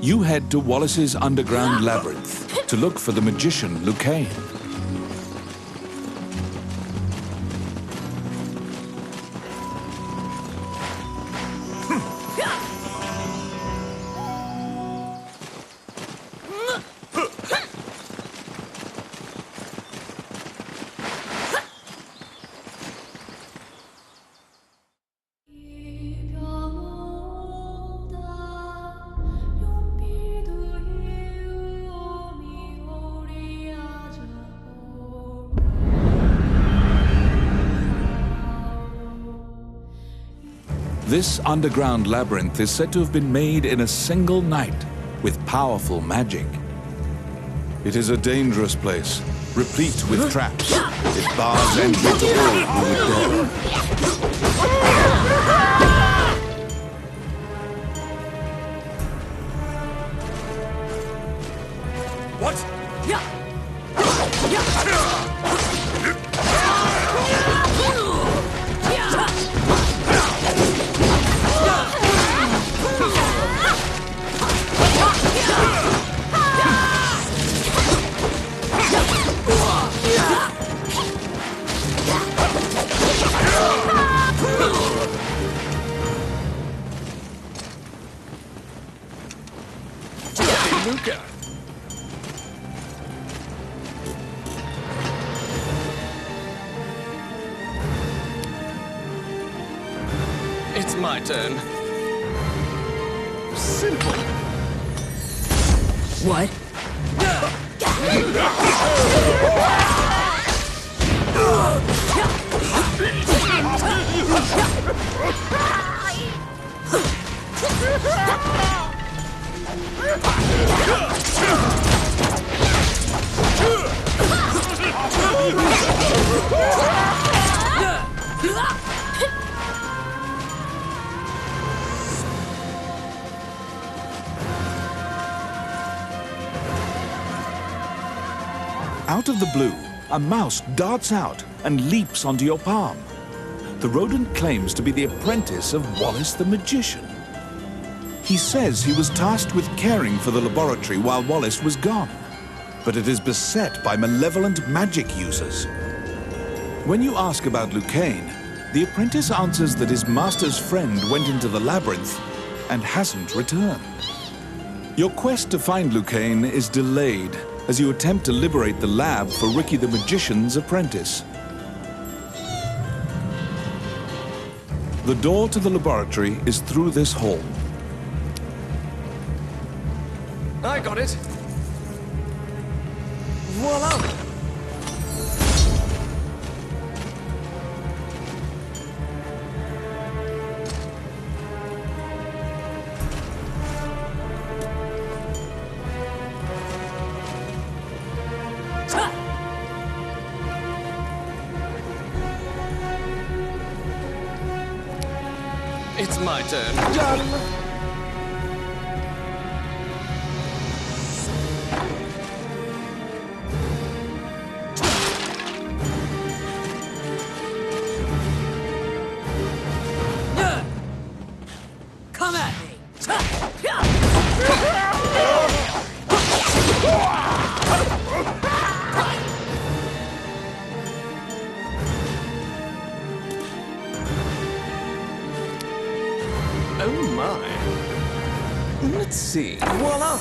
You head to Wallace's underground labyrinth to look for the magician Lucane. This underground labyrinth is said to have been made in a single night with powerful magic. It is a dangerous place, replete with traps. It bars entry to all who would dare. What? Luca! It's my turn. Simple. What? Out of the blue, a mouse darts out and leaps onto your palm. The rodent claims to be the apprentice of Wallace the magician. He says he was tasked with caring for the laboratory while Wallace was gone, but it is beset by malevolent magic users. When you ask about Lucane, the apprentice answers that his master's friend went into the labyrinth and hasn't returned. Your quest to find Lucane is delayed as you attempt to liberate the lab for Ricky the Magician's apprentice. The door to the laboratory is through this hall. I got it. Voila! It's my turn. Done! Come at me! Oh my. Let's see. Voila!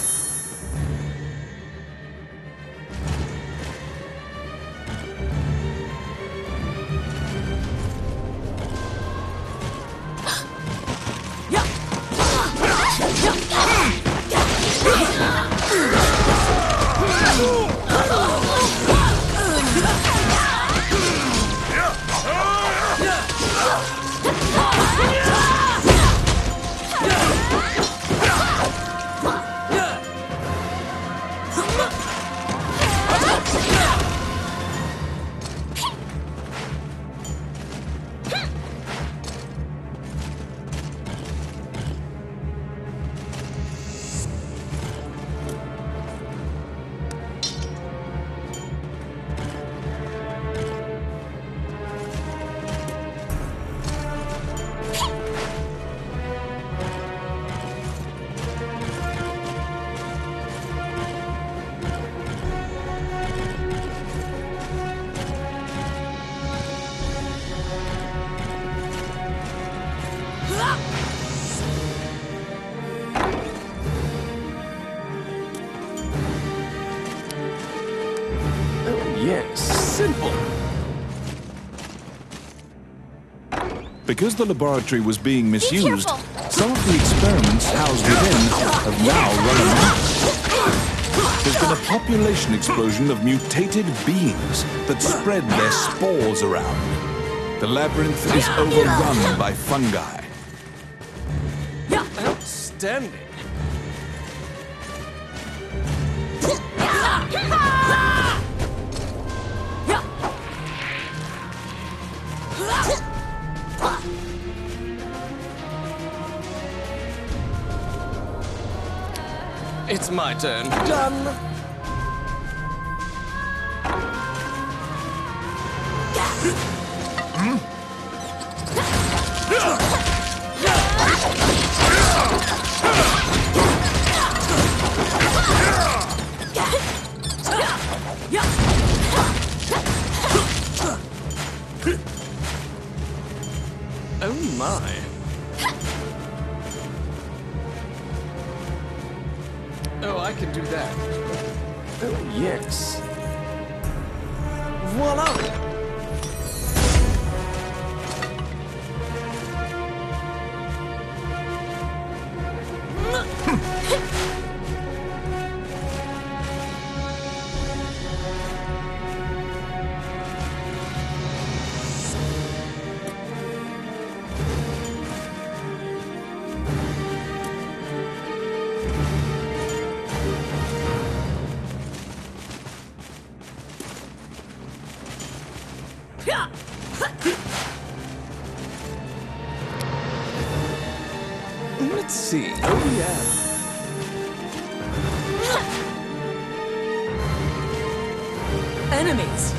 yes, simple. Because the laboratory was being misused, careful. some of the experiments housed within have now run amok. There's been a population explosion of mutated beings that spread their spores around. The labyrinth is overrun by fungi. Outstanding. It's my turn. Done. Oh my. Oh, I can do that. Oh, yes. Voila! Let's see. Oh, yeah. Enemies.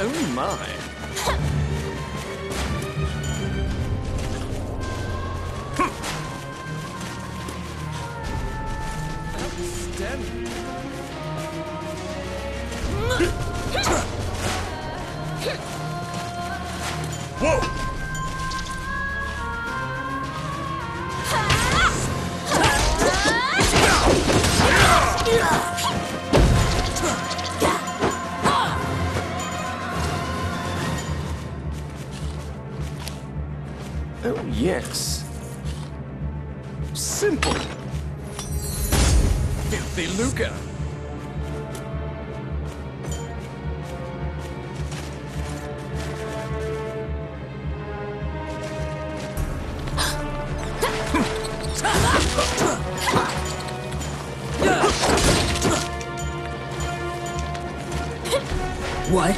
Oh my. Outstanding. Whoa! Oh, yes. Simple. Filthy lucre. What?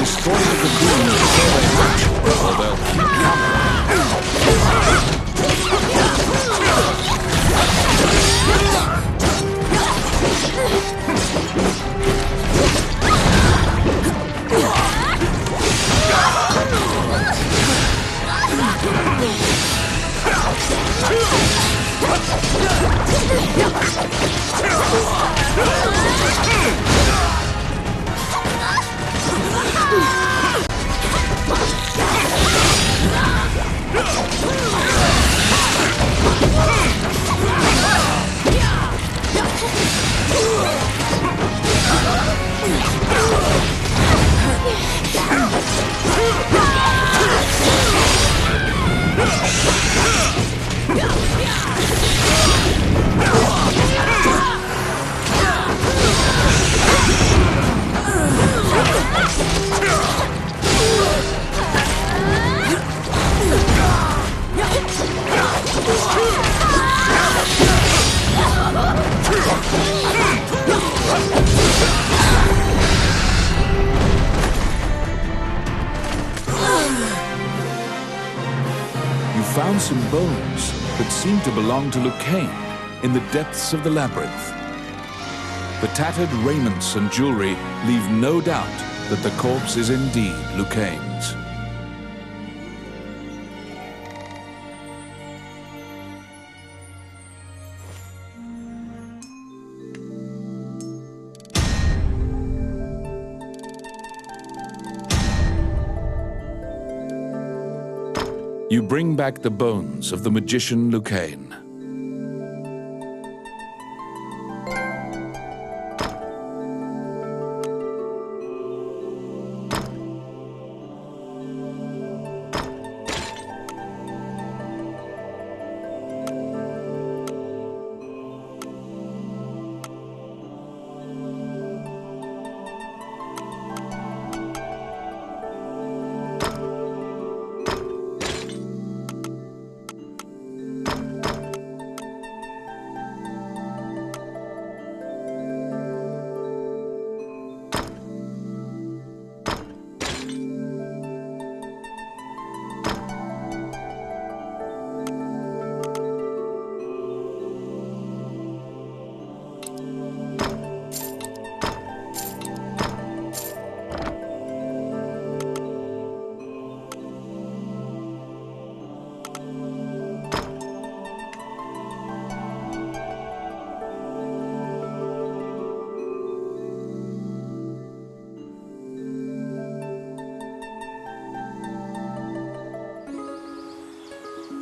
Destroy the cocoon before they hatch, or they'll keep coming. You found some bones that seem to belong to Lucane in the depths of the labyrinth. The tattered raiments and jewelry leave no doubt that the corpse is indeed Lucane's. You bring back the bones of the magician Lucane.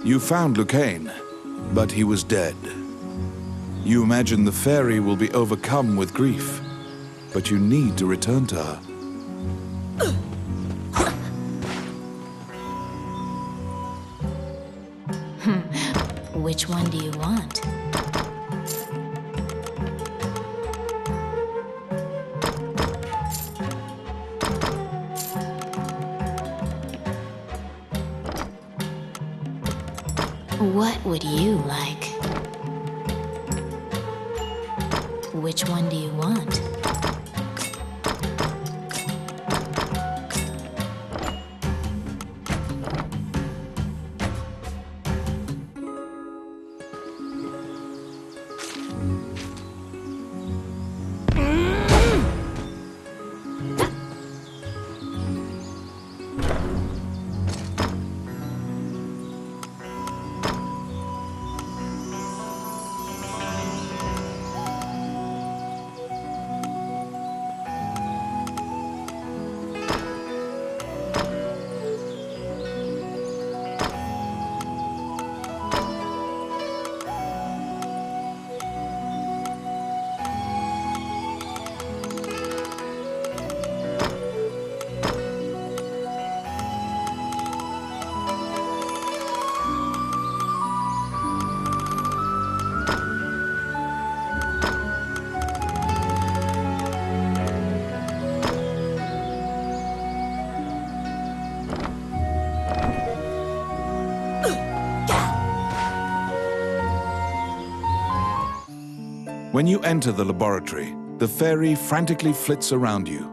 You found Lucane, but he was dead. You imagine the fairy will be overcome with grief, but you need to return to her. Which one do you want? What would you like? Which one do you want? When you enter the laboratory, the fairy frantically flits around you,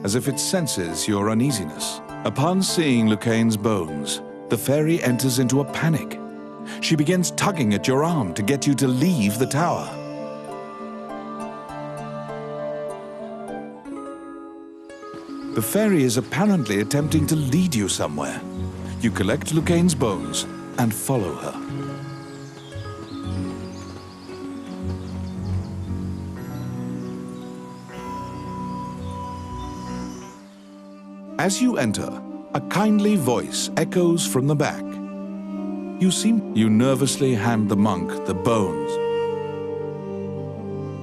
as if it senses your uneasiness. Upon seeing Lucaine's bones, the fairy enters into a panic. She begins tugging at your arm to get you to leave the tower. The fairy is apparently attempting to lead you somewhere. You collect Lucaine's bones and follow her. As you enter, a kindly voice echoes from the back. You nervously hand the monk the bones.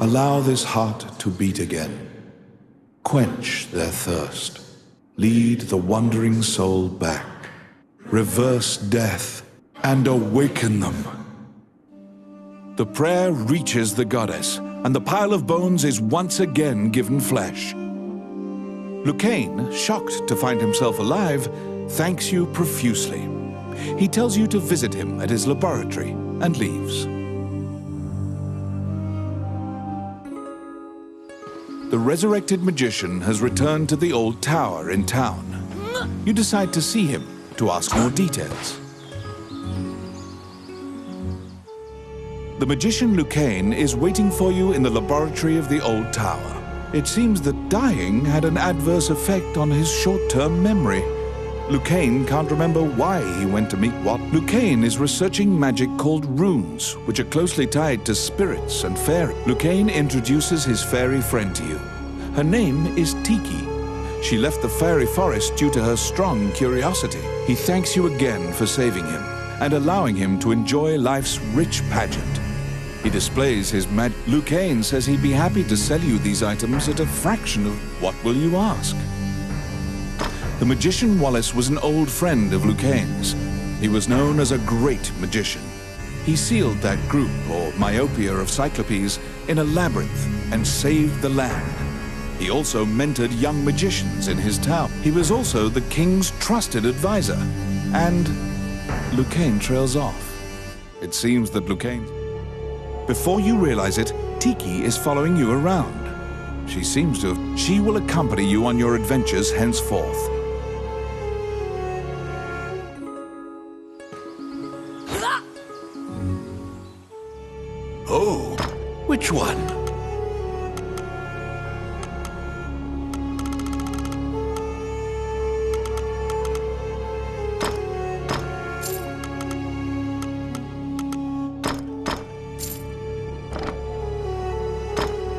Allow this heart to beat again. Quench their thirst. Lead the wandering soul back. Reverse death and awaken them. The prayer reaches the goddess, and the pile of bones is once again given flesh. Lucaine, shocked to find himself alive, thanks you profusely. He tells you to visit him at his laboratory and leaves. The resurrected magician has returned to the old tower in town. You decide to see him to ask more details. The magician Lucaine is waiting for you in the laboratory of the old tower. It seems that dying had an adverse effect on his short-term memory. Lucaine can't remember why he went to meet Wat. Lucaine is researching magic called runes, which are closely tied to spirits and fairies. Lucaine introduces his fairy friend to you. Her name is Tiki. She left the fairy forest due to her strong curiosity. He thanks you again for saving him and allowing him to enjoy life's rich pageant. He displays his Lucaine says he'd be happy to sell you these items at a fraction of what will you ask. The magician Wallace was an old friend of Lucaine's. He was known as a great magician. He sealed that group, or myopia of Cyclopes, in a labyrinth and saved the land. He also mentored young magicians in his town. He was also the king's trusted advisor. And Lucaine trails off. It seems that Lucaine... Before you realize it, Tiki is following you around. She seems to have... She will accompany you on your adventures henceforth. Oh, which one?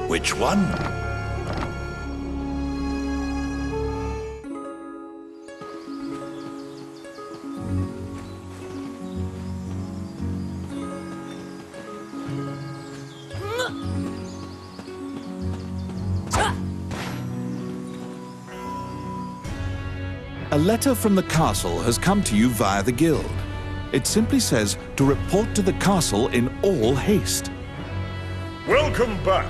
Which one? A letter from the castle has come to you via the guild. It simply says to report to the castle in all haste. Welcome back.